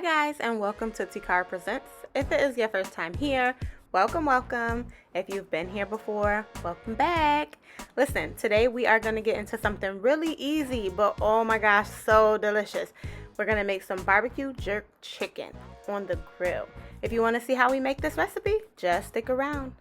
Hi guys, and welcome to Tekara Presents. If it is your first time here, welcome, welcome. If you've been here before, welcome back. Listen, today we are going to get into something really easy, but oh my gosh, so delicious. We're going to make some barbecue jerk chicken on the grill. If you want to see how we make this recipe, just stick around.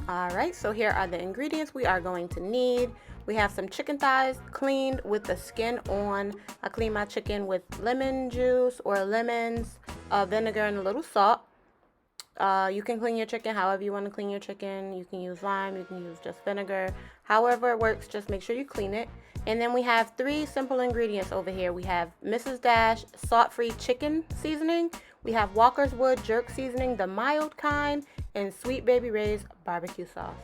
Alright, so here are the ingredients we are going to need. We have some chicken thighs cleaned with the skin on. I clean my chicken with lemon juice or lemons, vinegar, and a little salt. You can clean your chicken however you want to clean your chicken. You can use lime, you can use just vinegar. However it works, just make sure you clean it. And then we have 3 simple ingredients over here. We have Mrs. Dash salt-free chicken seasoning. We have Walkerswood Jerk seasoning, the mild kind, and Sweet Baby Ray's barbecue sauce.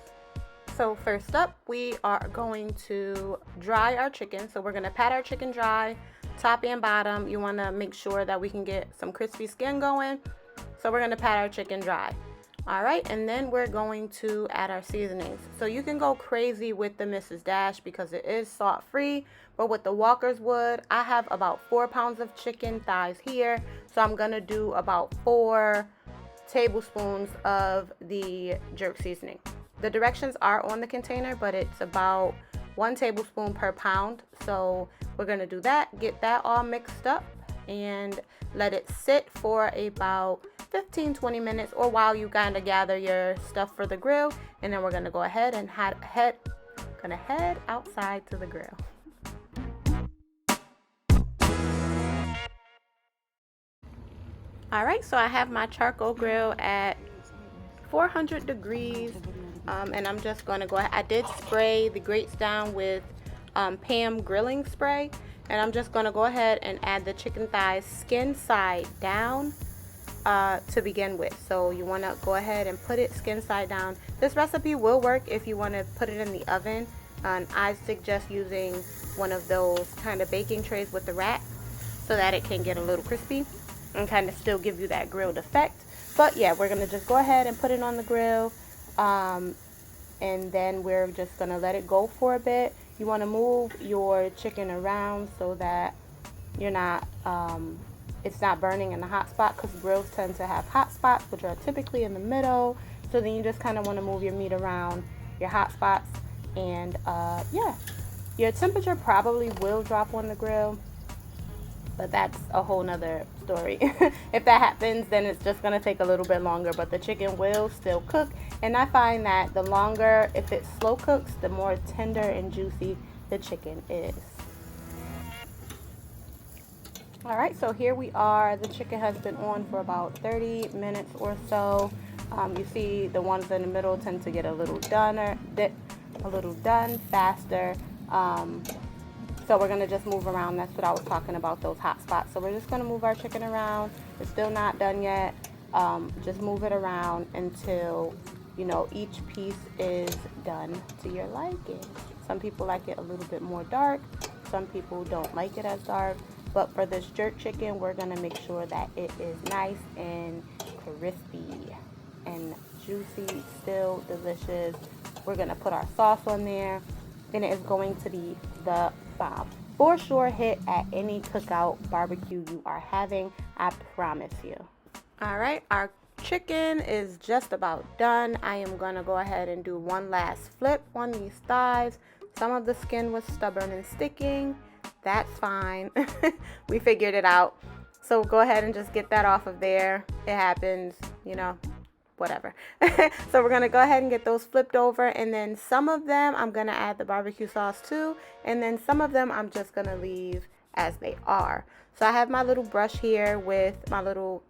So first up, we are going to dry our chicken. So we're going to pat our chicken dry, top and bottom. You want to make sure that we can get some crispy skin going. So we're going to pat our chicken dry. All right, and then we're going to add our seasonings. So you can go crazy with the Mrs. Dash because it is salt-free, but with the Walkerswood, I have about 4 pounds of chicken thighs here. So I'm going to do about 4 tablespoons of the jerk seasoning. The directions are on the container, but it's about 1 tablespoon per pound. So we're going to do that, get that all mixed up, and let it sit for about 15-20 minutes, or while you kind of gather your stuff for the grill. And then we're going to go ahead and head outside to the grill. All right, so I have my charcoal grill at 400 degrees. And I'm just going to go ahead. I did spray the grates down with Pam grilling spray. And I'm just going to go ahead and add the chicken thighs skin side down to begin with. So you want to go ahead and put it skin side down. This recipe will work if you want to put it in the oven. And I suggest using one of those kind of baking trays with the rack so that it can get a little crispy and kind of still give you that grilled effect. But yeah, we're going to just go ahead and put it on the grill. And then we're just going to let it go for a bit. You want to move your chicken around so that you're not, it's not burning in the hot spot, because grills tend to have hot spots, which are typically in the middle. So then you just kind of want to move your meat around your hot spots. And yeah, your temperature probably will drop on the grill, but that's a whole nother story. If that happens, then it's just going to take a little bit longer, but the chicken will still cook. And I find that the longer, if it slow cooks, the more tender and juicy the chicken is. All right, so here we are. The chicken has been on for about 30 minutes or so. You see the ones in the middle tend to get a little done faster. So we're going to just move around. That's what I was talking about, those hot spots. So we're just going to move our chicken around. It's still not done yet. Just move it around until, you know, each piece is done to your liking. Some people like it a little bit more dark. Some people don't like it as dark. But for this jerk chicken, we're going to make sure that it is nice and crispy and juicy, still delicious. We're going to put our sauce on there, and it is going to be the bomb. For sure hit at any cookout barbecue you are having, I promise you. All right, our chicken is just about done. I am going to go ahead and do one last flip on these thighs. Some of the skin was stubborn and sticking. That's fine. We figured it out. So go ahead and just get that off of there. It happens, you know, whatever. So we're going to go ahead and get those flipped over, and then some of them I'm going to add the barbecue sauce to, and then some of them I'm just going to leave as they are. So I have my little brush here with my little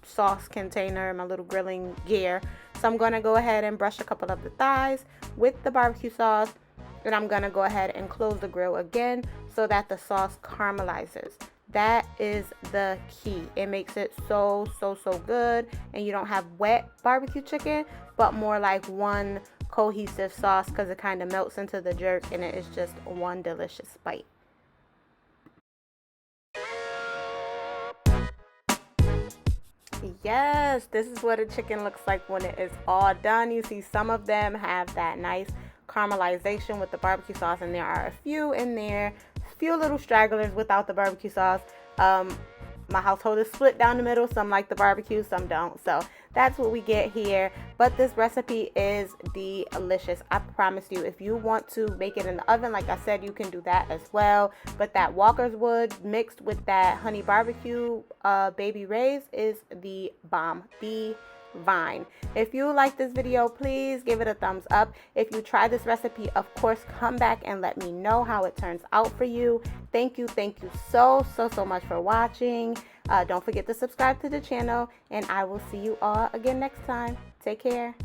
sauce container, my little grilling gear. So I'm going to go ahead and brush a couple of the thighs with the barbecue sauce, and I'm going to go ahead and close the grill again so that the sauce caramelizes. That is the key. It makes it so good, and you don't have wet barbecue chicken, but more like one cohesive sauce, because it kind of melts into the jerk and it is just one delicious bite. Yes, this is what a chicken looks like when it is all done. You see some of them have that nice caramelization with the barbecue sauce, and there are a few in there, a few little stragglers without the barbecue sauce. my household is split down the middle. Some like the barbecue, some don't. So that's what we get here. But this recipe is delicious. I promise you, if you want to make it in the oven, like I said, you can do that as well. But that Walkerswood mixed with that honey barbecue baby rays is the bomb. Divine. If you like this video, please give it a thumbs up. If you try this recipe, of course, come back and let me know how it turns out for you. Thank you so much for watching. Don't forget to subscribe to the channel, and I will see you all again next time. Take care.